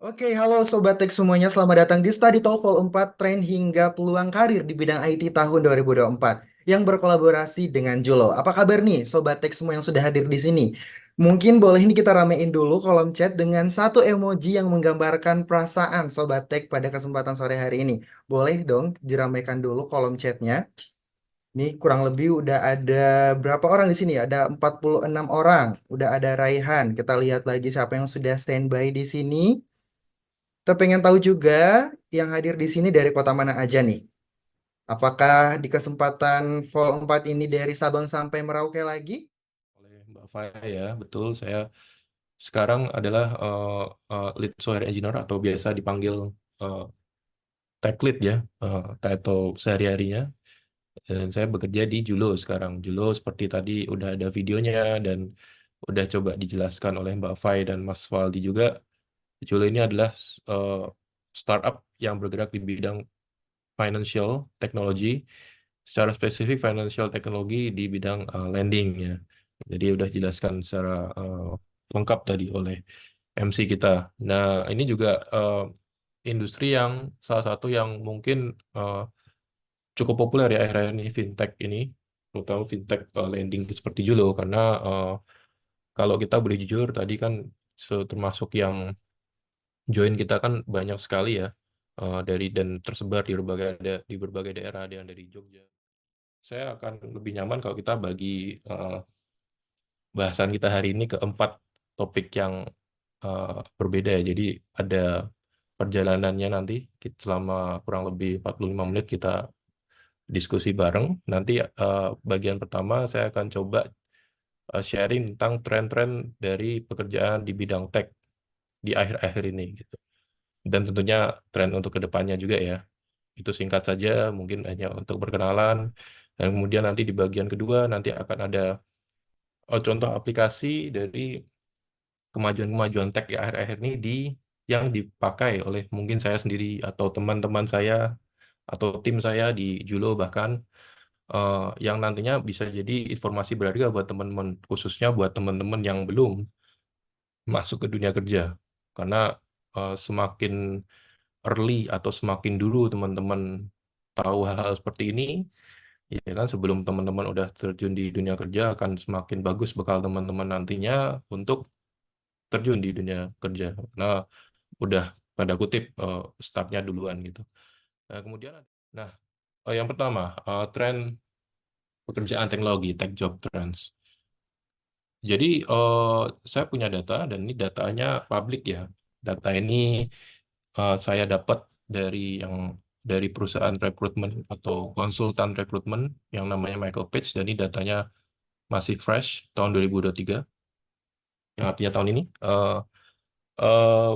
Oke, halo Sobat Tech semuanya. Selamat datang di Study Talk Vol 4 Tren hingga Peluang Karir di bidang IT tahun 2024 yang berkolaborasi dengan Julo. Apa kabar nih Sobat Tech semua yang sudah hadir di sini? Mungkin boleh ini kita ramein dulu kolom chat dengan satu emoji yang menggambarkan perasaan Sobat Tech pada kesempatan sore hari ini. Boleh dong diramaikan dulu kolom chatnya. Ini kurang lebih udah ada berapa orang di sini? Ada 46 orang. Udah ada Raihan. Kita lihat lagi siapa yang sudah standby di sini. Kita pengen tahu juga yang hadir di sini dari kota mana aja nih. Apakah di kesempatan Vol 4 ini dari Sabang sampai Merauke lagi? Oleh Mbak Faya ya, betul. Saya sekarang adalah lead software engineer atau biasa dipanggil eh, tech lead ya, title sehari-harinya. Dan saya bekerja di Julo sekarang. Julo seperti tadi udah ada videonya dan udah coba dijelaskan oleh Mbak Fai dan Mas Waldi juga. Julo ini adalah eh, startup yang bergerak di bidang financial technology, secara spesifik financial technology di bidang lending ya. Jadi udah jelaskan secara lengkap tadi oleh MC kita. Nah, ini juga industri yang salah satu yang mungkin eh, cukup populer ya akhir-akhir ini fintech ini, terutama fintech lending seperti Julo karena eh, kalau kita boleh jujur tadi kan termasuk yang join kita kan banyak sekali ya dari dan tersebar di berbagai daerah ada yang dari Jogja. Saya akan lebih nyaman kalau kita bagi eh, bahasan kita hari ini ke 4 topik yang berbeda ya. Jadi ada perjalanannya nanti selama kurang lebih 45 menit kita diskusi bareng. Nanti bagian pertama saya akan coba sharing tentang tren-tren dari pekerjaan di bidang tech di akhir-akhir ini gitu. Dan tentunya tren untuk kedepannya juga ya. Itu singkat saja, mungkin hanya untuk perkenalan. Dan kemudian nanti di bagian kedua nanti akan ada contoh aplikasi dari kemajuan-kemajuan tech di akhir-akhir ini yang dipakai oleh mungkin saya sendiri atau teman-teman saya atau tim saya di Julo bahkan yang nantinya bisa jadi informasi berharga buat teman-teman khususnya buat teman-teman yang belum masuk ke dunia kerja karena semakin early atau semakin dulu teman-teman tahu hal-hal seperti ini ya kan sebelum teman-teman udah terjun di dunia kerja akan semakin bagus bekal teman-teman nantinya untuk terjun di dunia kerja. Nah, udah tanda kutip startnya duluan gitu. Nah, kemudian nah yang pertama tren pekerjaan teknologi tech job trends. Jadi saya punya data dan ini datanya publik ya. Data ini saya dapat dari yang dari perusahaan rekrutmen atau konsultan rekrutmen yang namanya Michael Page dan ini datanya masih fresh tahun 2023. Yang artinya tahun ini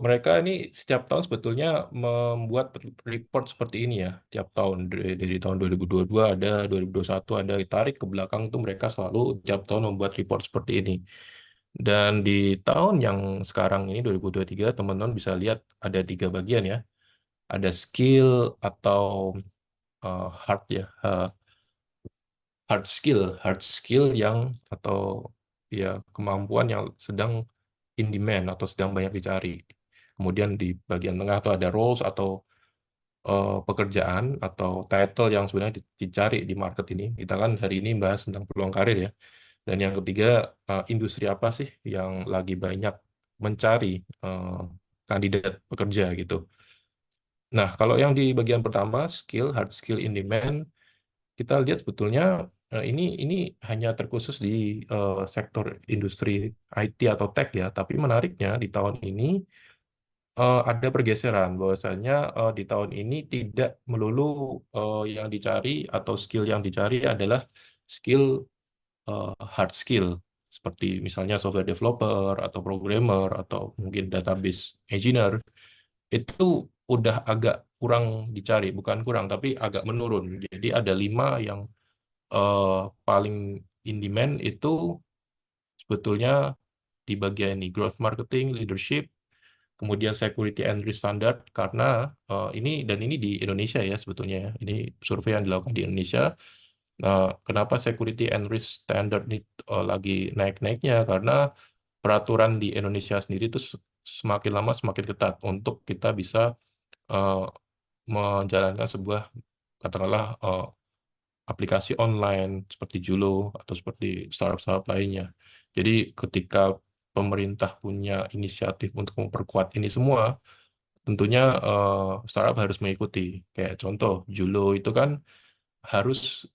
mereka ini setiap tahun sebetulnya membuat report seperti ini ya. Tiap tahun dari tahun 2022 ada, 2021 ada, tarik ke belakang tuh mereka selalu tiap tahun membuat report seperti ini. Dan di tahun yang sekarang ini 2023 teman-teman bisa lihat ada 3 bagian ya. Ada skill atau hard ya, hard skill yang atau ya kemampuan yang sedang in demand atau sedang banyak dicari. Kemudian di bagian tengah itu ada roles atau pekerjaan atau title yang sebenarnya dicari di market ini. Kita kan hari ini bahas tentang peluang karir ya. Dan yang ketiga, industri apa sih yang lagi banyak mencari eh, kandidat pekerja gitu. Nah, kalau yang di bagian pertama, hard skill in demand, kita lihat sebetulnya ini hanya terkhusus di sektor industri IT atau tech ya. Tapi menariknya di tahun ini ada pergeseran bahwasanya di tahun ini tidak melulu yang dicari atau skill yang dicari adalah skill hard skill seperti misalnya software developer atau programmer atau mungkin database engineer itu udah agak kurang dicari, bukan kurang tapi agak menurun. Jadi ada 5 yang eh, paling in demand itu sebetulnya di bagian ini growth marketing, leadership, kemudian security and risk standard karena ini di Indonesia ya sebetulnya ya. Ini survei yang dilakukan di Indonesia. Nah, kenapa security and risk standard ini lagi naik-naiknya? Karena peraturan di Indonesia sendiri itu semakin lama semakin ketat untuk kita bisa eh, menjalankan sebuah katakanlah aplikasi online seperti Julo atau seperti startup-startup lainnya. Jadi ketika pemerintah punya inisiatif untuk memperkuat ini semua, tentunya startup harus mengikuti. Kayak contoh, Julo itu kan harus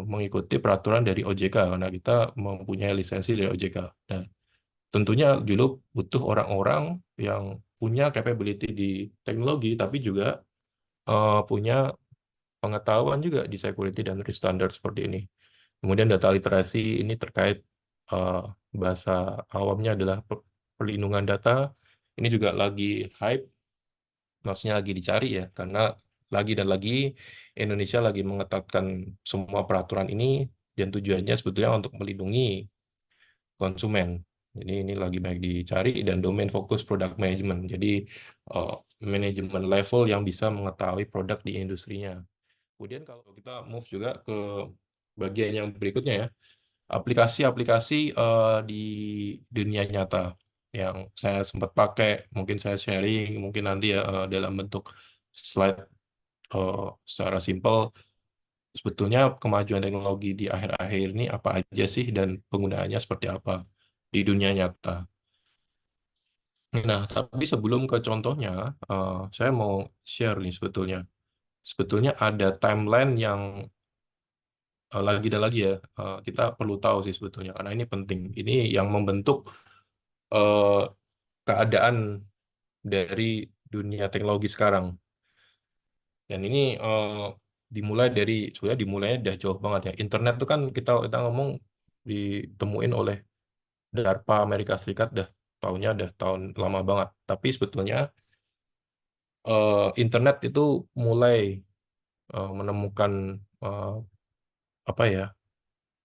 mengikuti peraturan dari OJK karena kita mempunyai lisensi dari OJK. Nah, tentunya Julo butuh orang-orang yang punya capability di teknologi, tapi juga punya pengetahuan juga di security dan risk standard seperti ini. Kemudian data literasi ini terkait eh, bahasa awamnya adalah perlindungan data. Ini juga lagi hype, maksudnya lagi dicari ya, karena lagi dan lagi Indonesia lagi mengetatkan semua peraturan ini dan tujuannya sebetulnya untuk melindungi konsumen. Jadi ini lagi banyak dicari dan domain fokus product management. Jadi eh, manajemen level yang bisa mengetahui produk di industrinya. Kemudian kalau kita move juga ke bagian yang berikutnya ya, aplikasi-aplikasi di dunia nyata yang saya sempat pakai, mungkin saya sharing, mungkin nanti ya dalam bentuk slide eh, secara simpel, sebetulnya kemajuan teknologi di akhir-akhir ini apa aja sih dan penggunaannya seperti apa di dunia nyata. Nah, tapi sebelum ke contohnya, saya mau share nih sebetulnya. Sebetulnya ada timeline yang lagi dan lagi ya, kita perlu tahu sih sebetulnya, karena ini penting. Ini yang membentuk eh, keadaan dari dunia teknologi sekarang. Dan ini dimulai dari, sebenarnya dimulainya udah jauh banget ya. Internet tuh kan kita ngomong ditemuin oleh DARPA Amerika Serikat dah tahunnya udah tahun lama banget. Tapi sebetulnya internet itu mulai menemukan eh, apa ya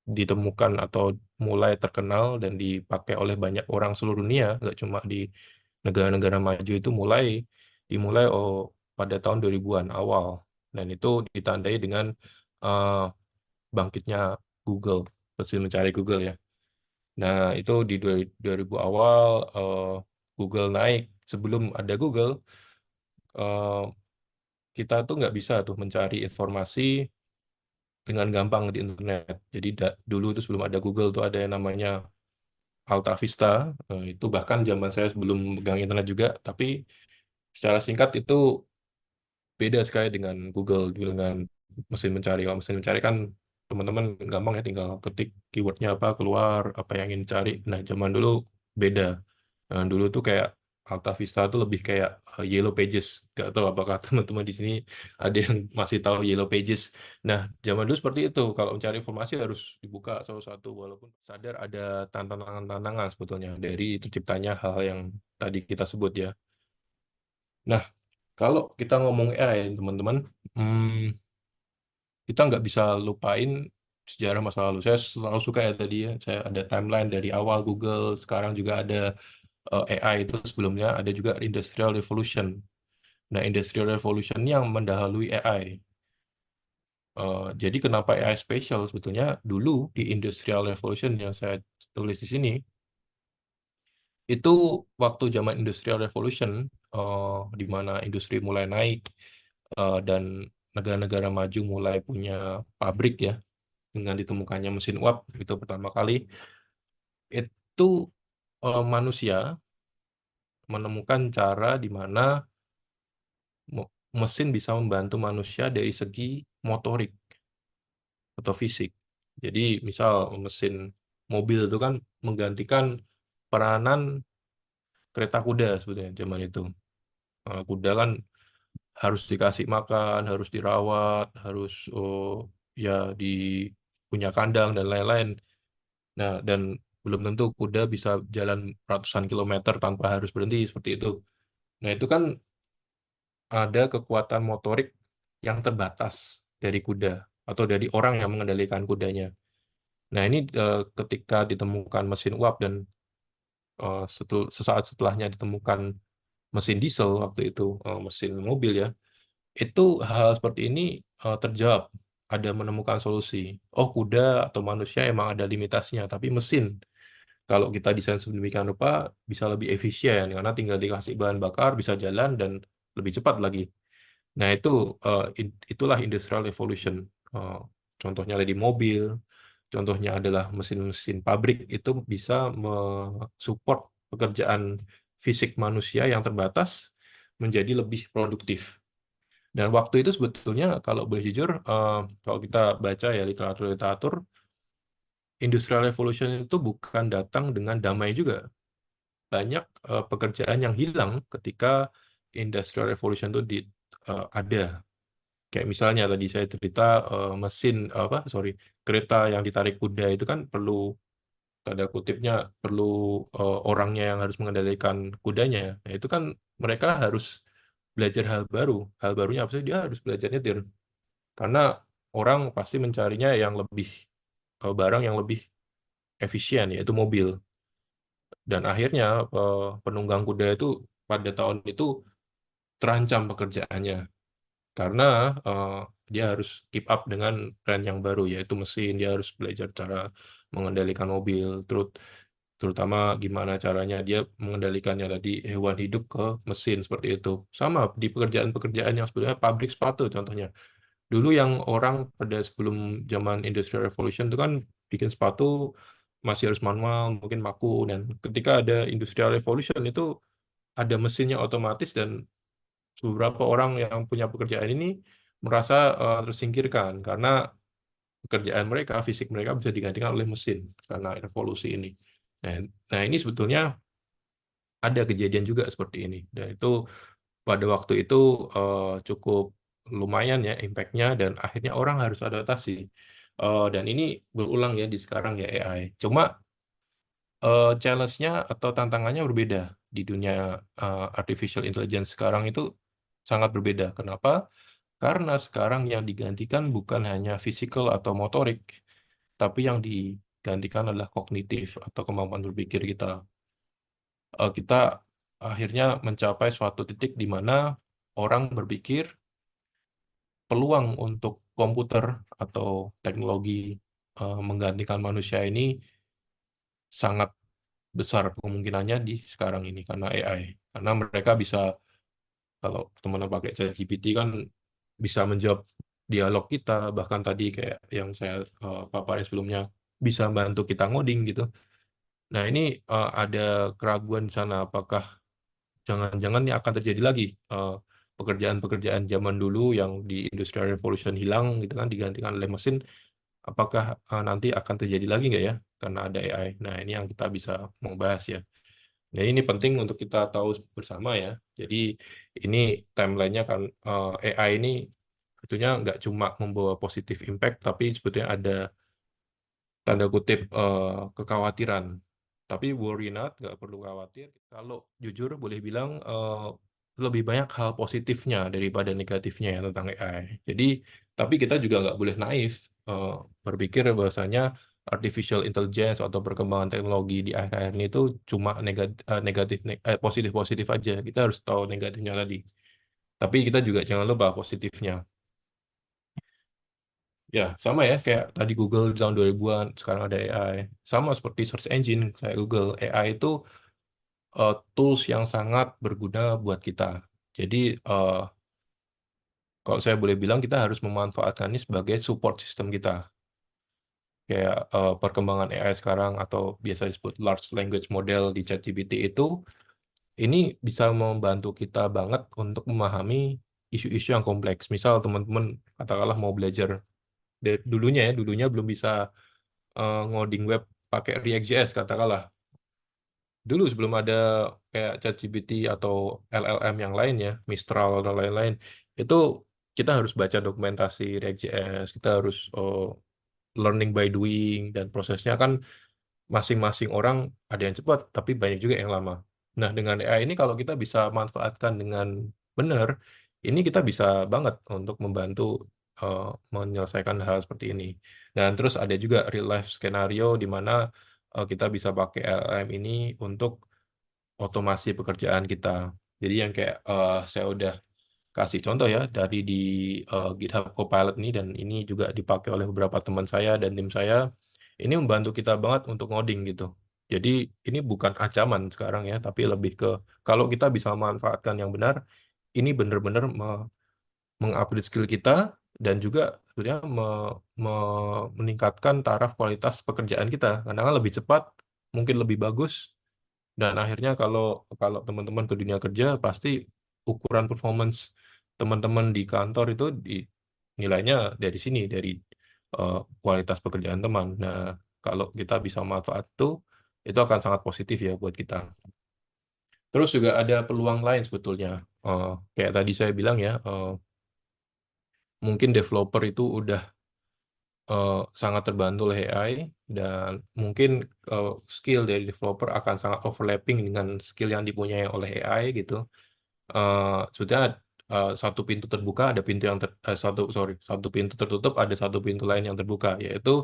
ditemukan atau mulai terkenal dan dipakai oleh banyak orang seluruh dunia, nggak cuma di negara-negara maju itu dimulai pada tahun 2000-an awal. Dan itu ditandai dengan eh, bangkitnya Google, mesin mencari Google ya. Nah, itu di 2000 awal Google naik. Sebelum ada Google, eh, kita tuh nggak bisa tuh mencari informasi dengan gampang di internet. Jadi dulu itu sebelum ada Google tuh ada yang namanya Alta Vista, itu bahkan zaman saya sebelum megang internet juga, tapi secara singkat itu beda sekali dengan Google, dengan mesin mencari. Kalau mesin mencari kan teman-teman gampang ya, tinggal ketik keywordnya apa, keluar apa yang ingin cari. Nah, zaman dulu beda. Nah, dulu tuh kayak Alta Vista tuh lebih kayak Yellow Pages. Gak tahu apakah teman-teman di sini ada yang masih tahu Yellow Pages. Nah, zaman dulu seperti itu. Kalau mencari informasi harus dibuka satu-satu, walaupun sadar ada tantangan-tantangan sebetulnya dari terciptanya hal yang tadi kita sebut ya. Nah, kalau kita ngomong AI, teman-teman, kita nggak bisa lupain sejarah masa lalu. Saya selalu suka ya tadi ya, saya ada timeline dari awal Google, sekarang juga ada AI itu sebelumnya, ada juga Industrial Revolution. Nah, Industrial Revolution ini yang mendahului AI. Jadi kenapa AI spesial? Sebetulnya dulu di Industrial Revolution yang saya tulis di sini, itu waktu zaman Industrial Revolution, di mana industri mulai naik, dan negara-negara maju mulai punya pabrik ya, dengan ditemukannya mesin uap itu pertama kali, itu manusia menemukan cara di mana mesin bisa membantu manusia dari segi motorik atau fisik. Jadi misal mesin mobil itu kan menggantikan peranan kereta kuda sebetulnya zaman itu. Kuda kan harus dikasih makan, harus dirawat, harus ya di punya kandang dan lain-lain. Nah, dan belum tentu kuda bisa jalan ratusan kilometer tanpa harus berhenti seperti itu. Nah, itu kan ada kekuatan motorik yang terbatas dari kuda atau dari orang yang mengendalikan kudanya. Nah, ini ketika ditemukan mesin uap dan sesaat setelahnya ditemukan mesin diesel waktu itu, mesin mobil ya, itu hal seperti ini terjawab. Ada menemukan solusi. Oh, kuda atau manusia emang ada limitasinya, tapi mesin Kalau kita desain sedemikian rupa bisa lebih efisien karena tinggal dikasih bahan bakar bisa jalan dan lebih cepat lagi. Nah, itulah industrial revolution. Eh, Contohnya ada di mobil, contohnya adalah mesin-mesin pabrik itu bisa mensupport pekerjaan fisik manusia yang terbatas menjadi lebih produktif. Dan waktu itu sebetulnya kalau boleh jujur, kalau kita baca ya literatur-literatur, industrial revolution itu bukan datang dengan damai juga. Banyak pekerjaan yang hilang ketika industrial revolution itu ada. Kayak misalnya tadi saya cerita mesin apa sorry kereta yang ditarik kuda itu kan perlu tanda kutipnya perlu orangnya yang harus mengendalikan kudanya. Nah, itu kan mereka harus belajar hal baru. Hal barunya apa sih? Dia harus belajar nyetir. Karena orang pasti mencarinya yang lebih barang yang lebih efisien yaitu mobil. Dan akhirnya penunggang kuda itu pada tahun itu terancam pekerjaannya karena eh, dia harus keep up dengan tren yang baru yaitu mesin. Dia harus belajar cara mengendalikan mobil, terutama gimana caranya dia mengendalikannya tadi hewan hidup ke mesin seperti itu. Sama di pekerjaan-pekerjaan yang sebelumnya pabrik sepatu contohnya. Dulu yang orang pada sebelum zaman Industrial Revolution itu kan bikin sepatu masih harus manual, mungkin paku. Dan ketika ada Industrial Revolution itu ada mesinnya otomatis dan beberapa orang yang punya pekerjaan ini merasa tersingkirkan karena pekerjaan mereka, fisik mereka bisa digantikan oleh mesin karena revolusi ini. Nah, nah ini sebetulnya ada kejadian juga seperti ini dan itu pada waktu itu cukup lumayan ya impact-nya dan akhirnya orang harus adaptasi. Dan ini berulang ya di sekarang ya AI. Cuma challenge-nya atau tantangannya berbeda di dunia artificial intelligence sekarang itu sangat berbeda. Kenapa? Karena sekarang yang digantikan bukan hanya fisikal atau motorik, tapi yang digantikan adalah kognitif atau kemampuan berpikir kita. Kita akhirnya mencapai suatu titik di mana orang berpikir peluang untuk komputer atau teknologi menggantikan manusia ini sangat besar kemungkinannya di sekarang ini karena AI. Karena mereka bisa, kalau teman-teman pakai ChatGPT kan bisa menjawab dialog kita, bahkan tadi kayak yang saya paparin sebelumnya, bisa bantu kita ngoding gitu. Nah, ini ada keraguan di sana, apakah jangan-jangan ini akan terjadi lagi pekerjaan-pekerjaan zaman dulu yang di Industrial Revolution hilang gitu kan, digantikan oleh mesin, apakah nanti akan terjadi lagi nggak ya, karena ada AI. Nah, ini yang kita bisa membahas ya. Nah, ini penting untuk kita tahu bersama ya. Jadi, ini timelinenya kan AI ini sebetulnya nggak cuma membawa positif impact, tapi sebetulnya ada tanda kutip kekhawatiran. Tapi worry not, nggak perlu khawatir. Kalau jujur boleh bilang lebih banyak hal positifnya daripada negatifnya ya tentang AI. Jadi, tapi kita juga nggak boleh naif eh, berpikir bahwasanya artificial intelligence atau perkembangan teknologi di akhir-akhir ini itu cuma positif-positif aja. Kita harus tahu negatifnya tadi. Tapi kita juga jangan lupa positifnya. Ya, sama ya kayak tadi Google di tahun 2000-an, sekarang ada AI. Sama seperti search engine kayak Google. AI itu tools yang sangat berguna buat kita. Jadi, eh, kalau saya boleh bilang, kita harus memanfaatkan ini sebagai support system kita. Kayak perkembangan AI sekarang atau biasa disebut large language model di ChatGPT itu, ini bisa membantu kita banget untuk memahami isu-isu yang kompleks. Misal teman-teman katakanlah mau belajar dulunya belum bisa ngoding web pakai React.js katakanlah. Dulu sebelum ada kayak ChatGPT atau LLM yang lain ya, Mistral dan lain-lain, itu kita harus baca dokumentasi React.js, kita harus learning by doing, dan prosesnya kan masing-masing orang ada yang cepat, tapi banyak juga yang lama. Nah, dengan AI ini kalau kita bisa manfaatkan dengan benar, ini kita bisa banget untuk membantu eh, menyelesaikan hal seperti ini. Dan terus ada juga real life skenario di mana kita bisa pakai LLM ini untuk otomasi pekerjaan kita. Jadi yang kayak saya udah kasih contoh ya dari di GitHub Copilot ini dan ini juga dipakai oleh beberapa teman saya dan tim saya. Ini membantu kita banget untuk ngoding gitu. Jadi ini bukan ancaman sekarang ya, tapi lebih ke kalau kita bisa memanfaatkan yang benar, ini benar-benar mengupgrade skill kita dan juga sebenarnya meningkatkan taraf kualitas pekerjaan kita. Karena kan lebih cepat, mungkin lebih bagus, dan akhirnya kalau kalau teman-teman ke dunia kerja pasti ukuran performance teman-teman di kantor itu nilainya dari sini, dari kualitas pekerjaan teman. Nah, kalau kita bisa manfaat itu akan sangat positif ya buat kita. Terus juga ada peluang lain sebetulnya. Kayak tadi saya bilang ya, mungkin developer itu udah sangat terbantu oleh AI, dan mungkin skill dari developer akan sangat overlapping dengan skill yang dipunyai oleh AI gitu. Sebetulnya satu pintu terbuka, ada pintu yang satu pintu tertutup, ada satu pintu lain yang terbuka, yaitu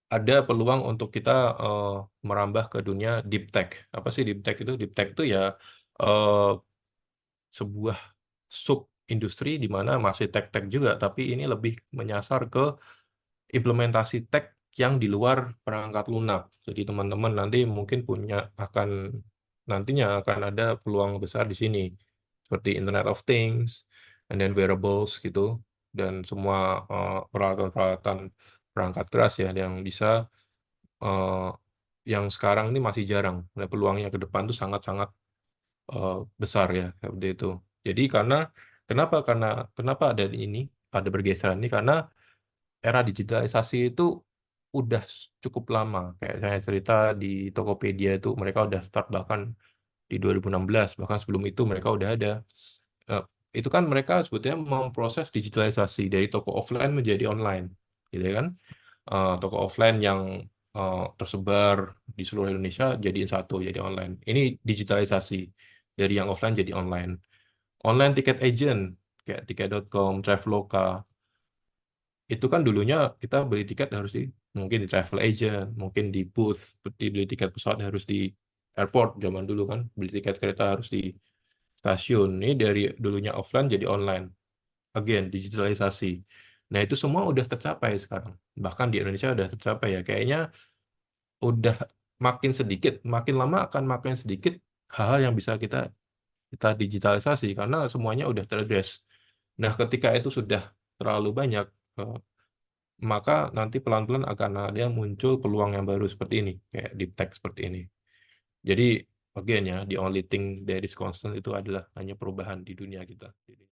ada peluang untuk kita eh, merambah ke dunia deep tech. Apa sih deep tech itu? Deep tech itu ya eh, sebuah sub industri di mana masih tech-tech juga, tapi ini lebih menyasar ke implementasi tech yang di luar perangkat lunak. Jadi teman-teman nanti mungkin nantinya akan ada peluang besar di sini, seperti Internet of Things, and then wearables gitu, dan semua peralatan-peralatan perangkat keras ya yang bisa eh, yang sekarang ini masih jarang. Nah, peluangnya ke depan tuh sangat-sangat besar ya seperti itu. Jadi kenapa ada ini, ada bergeseran ini, karena era digitalisasi itu udah cukup lama. Kayak saya cerita di Tokopedia itu mereka udah start bahkan di 2016, bahkan sebelum itu mereka udah ada. Eh, itu kan mereka sebetulnya memproses digitalisasi dari toko offline menjadi online, gitu ya kan? Toko offline yang tersebar di seluruh Indonesia jadiin satu, jadi online. Ini digitalisasi dari yang offline jadi online. Online tiket agent kayak tiket.com, Traveloka, itu kan dulunya kita beli tiket harus mungkin di travel agent, mungkin di booth, seperti beli tiket pesawat harus di airport zaman dulu kan, beli tiket kereta harus di stasiun. Ini dari dulunya offline jadi online. Again, digitalisasi. Nah, itu semua udah tercapai sekarang. Bahkan di Indonesia udah tercapai ya. Kayaknya udah makin sedikit, makin lama akan makin sedikit hal-hal yang bisa kita kita digitalisasi karena semuanya udah teraddress. Nah, ketika itu sudah terlalu banyak, eh, maka nanti pelan-pelan akan ada muncul peluang yang baru seperti ini, kayak deep tech seperti ini. Jadi, again ya, the only thing that is constant itu adalah hanya perubahan di dunia kita. Jadi,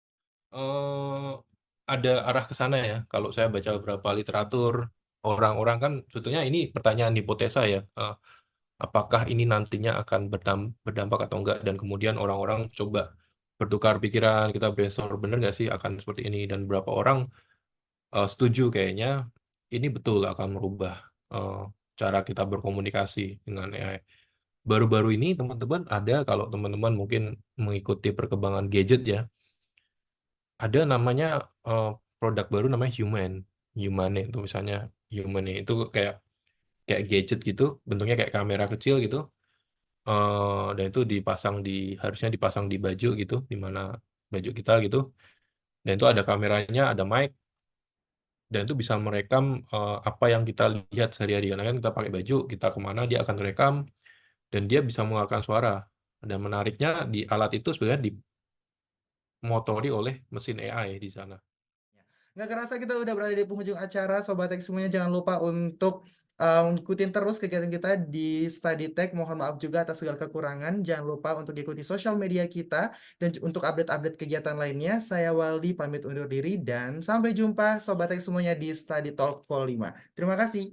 ada arah ke sana ya. Kalau saya baca beberapa literatur, orang-orang kan sebetulnya ini pertanyaan hipotesa ya. Apakah ini nantinya akan berdampak atau enggak? Dan kemudian orang-orang coba bertukar pikiran, kita brainstorm bener nggak sih akan seperti ini? Dan beberapa orang setuju kayaknya ini betul akan merubah eh, cara kita berkomunikasi dengan AI. Baru-baru ini teman-teman ada, kalau teman-teman mungkin mengikuti perkembangan gadget ya, ada namanya eh, produk baru namanya Humane itu misalnya. Humane itu kayak kayak gadget gitu, bentuknya kayak kamera kecil gitu. Dan itu harusnya dipasang di baju gitu, di mana baju kita gitu. Dan itu ada kameranya, ada mic, dan itu bisa merekam apa yang kita lihat sehari-hari. Karena kan kita pakai baju, kita kemana dia akan rekam, dan dia bisa mengeluarkan suara. Dan menariknya di alat itu sebenarnya dimotori oleh mesin AI di sana. Nggak kerasa kita udah berada di penghujung acara. Sobat Tech semuanya jangan lupa untuk ngikutin terus kegiatan kita di Study Tech. Mohon maaf juga atas segala kekurangan. Jangan lupa untuk ikuti sosial media kita. Dan untuk update-update kegiatan lainnya, saya Waldi pamit undur diri. Dan sampai jumpa Sobat Tech semuanya di Study Talk Vol 5. Terima kasih.